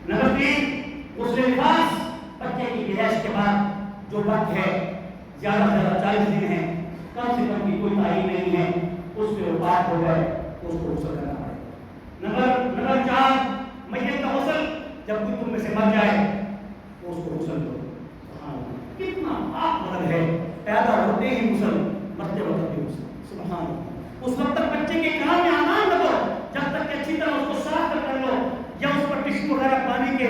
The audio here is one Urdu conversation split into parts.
نمبر 3 غسل نفاس، بچے کی پیدائش کے بعد جو وقت ہے زیادہ سے زیادہ 40 دن ہے، کم سے کم کی کوئی تعین نہیں ہے، اس پہ وہ پاک ہو جائے تو اس کو غسل کرنا پڑے۔ نمبر 4 میت کا غسل، جب کوئی تم میں سے مر جائے تو اس کو غسل دو۔ کتنا پاک بدل ہے، پیدا ہوتے ہی غسل، مرتے وقت بھی غسل، سبحان اللہ۔ اس وقت تک بچے کے کان میں آمان لگو، جب تک کہ اچھی طرح اس کو صاف کر لو، یا اس پر ٹشو وغیرہ پانی کے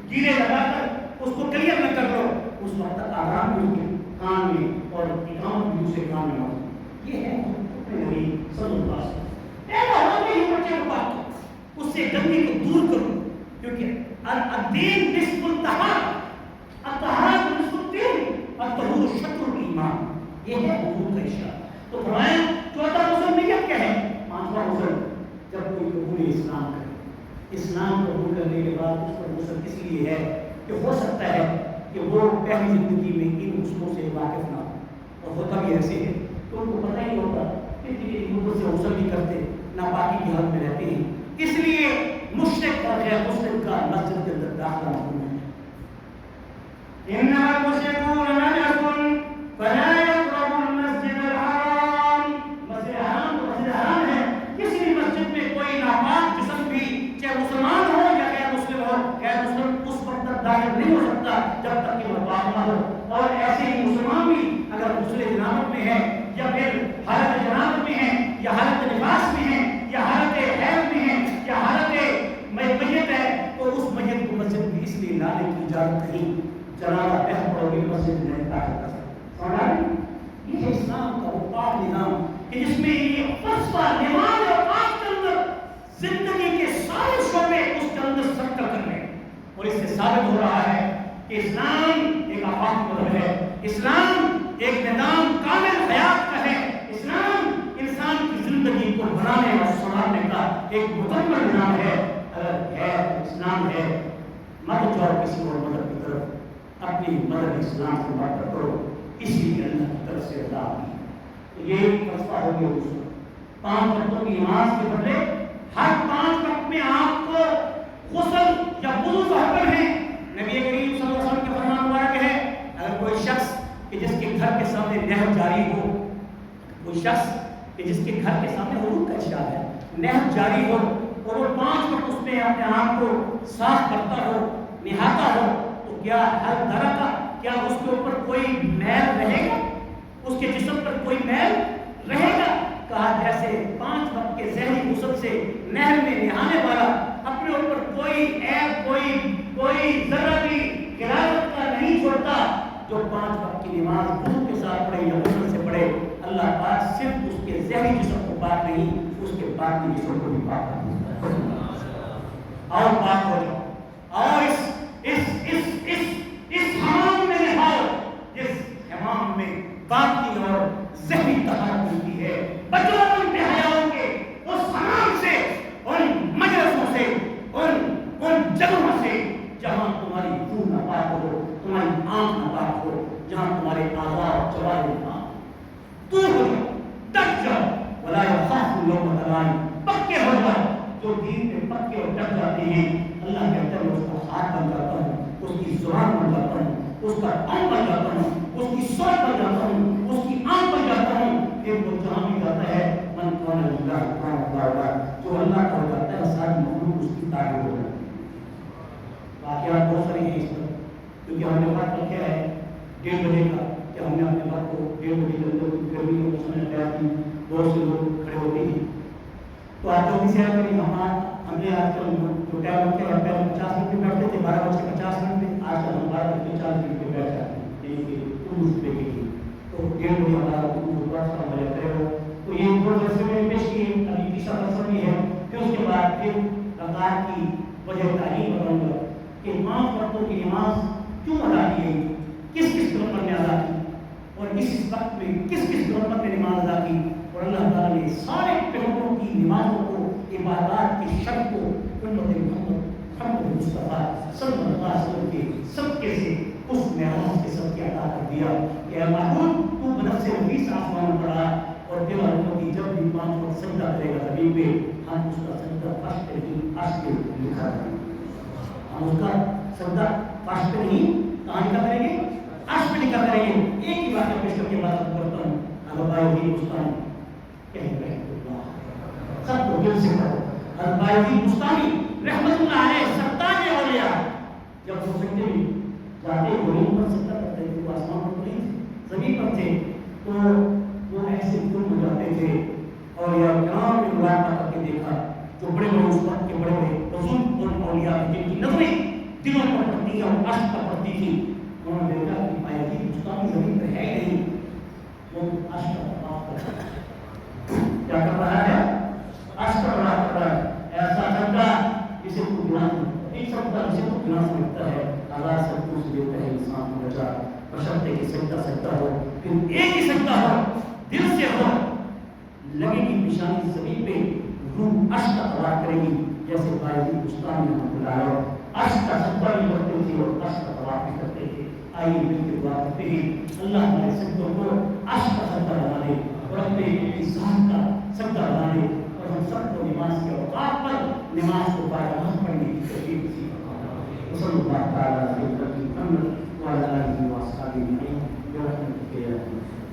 گیلے لگا کر اس کو کلیئر نہ کر لو، اس وقت تک آرام بھی ہوگی کان میں اور اقامت بھی اسے کان میں ہوگی۔ یہ ہے اپنے نبی صلی اللہ علیہ وسلم۔ پیدا ہوتے ہی بچے کو پاک کرو، اس سے گندگی کو دور کرو، کیونکہ الدین نصف الطہارہ، الطہارہ نصف الدین، الطہور شطر الایمان، یہ ہے حضور کا ارشاد۔ تو فرمایا چوتھا غسل نیت کیا ہے؟ 5واں غسل جب کوئی قبول اسلام کرے، اسلام قبول کرنے کے بعد اس پر غسل اس لیے ہے کہ ہو سکتا ہے کہ وہ پہلی زندگی میں ان غسلوں سے واقف نہ ہو، اور ہوتا بھی ایسے ہے تو ان کو پتہ ہی ہوتا کہ سے غسل بھی کرتے، ناپاکی کی حالت میں رہتے ہیں، اس لیے مشرک اور غیر مسلم کا مسجد کے اندر داخلہ ممنوع ہے۔ انما المشركون نجس فلا يقربوا المسجد الحرام، مسجد حرام تو مسجد حرام ہے، کسی بھی مسجد میں کوئی ناپاک جسم بھی چاہے مسلمان ہو یا غیر مسلم ہو، غیر مسلم اس وقت تک داخل نہیں ہو سکتا جب تک کہ وہ پاک نہ ہو۔ اور ایسے ہی مسلمان بھی اگر غسل جنابت میں ہے یا پھر حالت جنابت میں ہے یا حالت نفاس میں ہے یا حالت حیض میں ہے یا حالت میت ہے تو اس میت کو مسجد میں اس لیے لانے کی اجازت نہیں، جنازہ پڑھ پڑو گے مسجد میں داخل کر سکتے۔ سمجھا؟ یہ ہے اسلام کا وہ پاک نظام کہ جس میں یہ فلسفہ نماز اور پاک کے اندر زندگی کے سارے شعبے اس کے اندر سب کر رہے ہیں، اور اس سے ثابت ہو رہا ہے کہ اسلام ایک آفاق مذہب ہے، اسلام ایک نظام کامل حیات کا ہے، اسلام انسان کی زندگی کو بنانے اور سنارنے کا ایک مکمل نظام ہے۔ اگر ہے اسلام ہے، مت جاؤ کسی اور مذہب کی طرف، اپنی مذہب اسلام سے محبت کرو، اسی لیے اللہ کی طرف سے عطا کی۔ یہ فلسفہ ہو گیا اس وقت 5 وقتوں کی نماز کے بدلے ہر 5 وقت میں آپ کو غسل یا وضو کا حکم ہے۔ نبی کریم صلی اللہ علیہ وسلم کے فرمان مبارک ہے اگر کوئی شخص کہ جس کے گھر کے سامنے نہر جاری ہو، کوئی شخص کہ جس کے گھر کے سامنے حضور کا ارشاد ہے نہر جاری ہو اور وہ 5 وقت اس میں اپنے آپ کو صاف کرتا ہو، نہاتا ہو، تو کیا ہر طرح کا کیا اس کے اوپر کوئی میل رہے گا؟ اس کے جسم پر کوئی میل رہے گا؟ کہا جیسے 5 وقت کے ذہنی غسل سے نہر میں نہانے والا اپنے اوپر کوئی عیب کوئی ذرہ بھی غلاظت کا نہیں چھوڑتا، جو 5 وقت کی نماز وضو کے ساتھ پڑھے یا غسل سے پڑھے، اللہ پاک صرف اس کے ذہنی جسم کو پاک نہیں، اس کے باطنی جسم کو بھی پاک کرتا ہے۔ اور پاک ہو جاؤ، اور اس حمام میں نہاؤ جس حمام میں باطنی اور ذہنی طہارت ملتی ہے۔ بچوں ان بے حیاؤں کے اس حمام سے، ان مجلسوں سے، ان جگہوں سے جہاں تمہاری روح نہ پاک ہو، تمہاری آنکھ نہ پاک ہو، جہاں تمہارے اعضاء اور جوارح نہ دور ہو جاؤ، ڈٹ جاؤ، ولا یخاف لومۃ لائم، پکے ہو جاؤ۔ جو دین پہ پکے اور ڈٹ جاتے ہیں اللہ کہتا ہے اس کا ہاتھ بن جاتا ہوں، اس کی زبان بن جاتا ہوں، اس کا کان بن جاتا ہوں، اس کی سوچ بن جاتا ہوں، اس کی آنکھ بن جاتا ہوں۔ پھر وہ جہاں بھی جاتا ہے من کان للہ کان اللہ، جو اللہ کا ہو جاتا ہے ساری مخلوق اس کی تابع ہو جاتی ہے۔ واقعات بہت سارے ہیں اس پر، کیونکہ ہم نے وقت رکھا ہے 1:30 بجے کا کہ ہم نے اپنے وقت کو 1:30 بجے کے اندر گرمی کے موسم میں تیار کی، بہت سے لوگ کھڑے ہوتے ہیں تو آپ لوگ سے کریں ہم نے آج کل جو ٹائم رکھے ہیں پہلے 50 منٹ پہ بیٹھتے تھے 12:50 پہ، آج کل ہم 12:40 پہ بیٹھ جاتے ہیں، یعنی کہ اس پہ کے لیے تو 1:30 بجے ہمارا مجھے کرے ہو تو یہ دو درسے میں پیش کی ابھی تیسرا درس بھی ہے، پھر اس کے بعد پھر رکعت کی وجہ تعلیم بتاؤں گا کہ 5 وقتوں کی نماز کیوں ادا کی گئی، کس کس گروپ نے ادا کی اور اس وقت میں کس کس گروپ نے نماز ادا کی، اور اللہ تعالیٰ نے سارے پیغمبروں کی نمازوں کو، عبادات کی شرط کو امت محمد مصطفیٰ صلی اللہ علیہ وسلم کے صدقے سے اس معراج کے صدقے عطا کر دیا کہ اے محمود تو بنفس نفیس آسمان پڑھا اور دیواروں کی جب بھی 5 وقت سجدہ کرے گا زمین پہ ہم اس کا سجدہ فرش پہ لکھا دیں۔ ہم اس کا سجدہ فرش پہ نہیں کہاں کا کریں گے؟ عرش پہ نکل کریں گے. ایک ہی بات پیش کر کے بات کرتا ہوں. البایزی بستانی کہہ رہے سب کو دل سے کرو. البایزی بستانی رحمت اللہ علیہ سرتاج اولیاء جب ہو سکتے بھی جاتے زمین پر سجدہ کرتے تھے تو آسمان پر نہیں تھے زمین پر تھے تو وہ ایسے گم ہو جاتے تھے. اور یہ کرام نے مراقبہ کر کے دیکھا جو بڑے بڑے اس وقت کے بڑے بڑے بزرگ اور اولیاء جن کی نظریں دلوں پر پڑتی ہیں اور عرش پر پڑتی تھی انہوں نے دیکھا کہ بایزی بستانی زمین پہ ہے نہیں وہ عرش پر طواف کر رہا ہے. کیا کر رہا ہے؟ عرش پر طواف کر رہا ہے. ایسا سجدہ جسے تو گناہ ایک سجدہ جسے تو گناہ سمجھتا ہے ہزار سجدوں سے دیتا ہے انسان کو بچا بشرطے کہ سجدہ سجدہ ہو پھر ایک ہی سجدہ ہو دل سے ہو لگے گی نشانی زمین پہ روح عرش کا طواف کرے گی جیسے بایزی بستانی میں بلایا عرش کا سجدہ بھی کرتے تھے اور عرش کا طواف بھی کرتے تھے. آئیے مل کے دعا کرتے ہیں اللہ ہمارے سجدوں کو عرش کا سجدہ بنا دے اور اپنے ذات کا سجدہ بنا دے اور ہم سب کو نماز کے اوقات پر نماز کو باجماعت پڑھنے کی توفیق نصیب فرمائے. صلی اللہ تعالی علیہ وسلم وعلی آلہ وصحبہ اجمعین برحمتک یا ارحم الراحمین.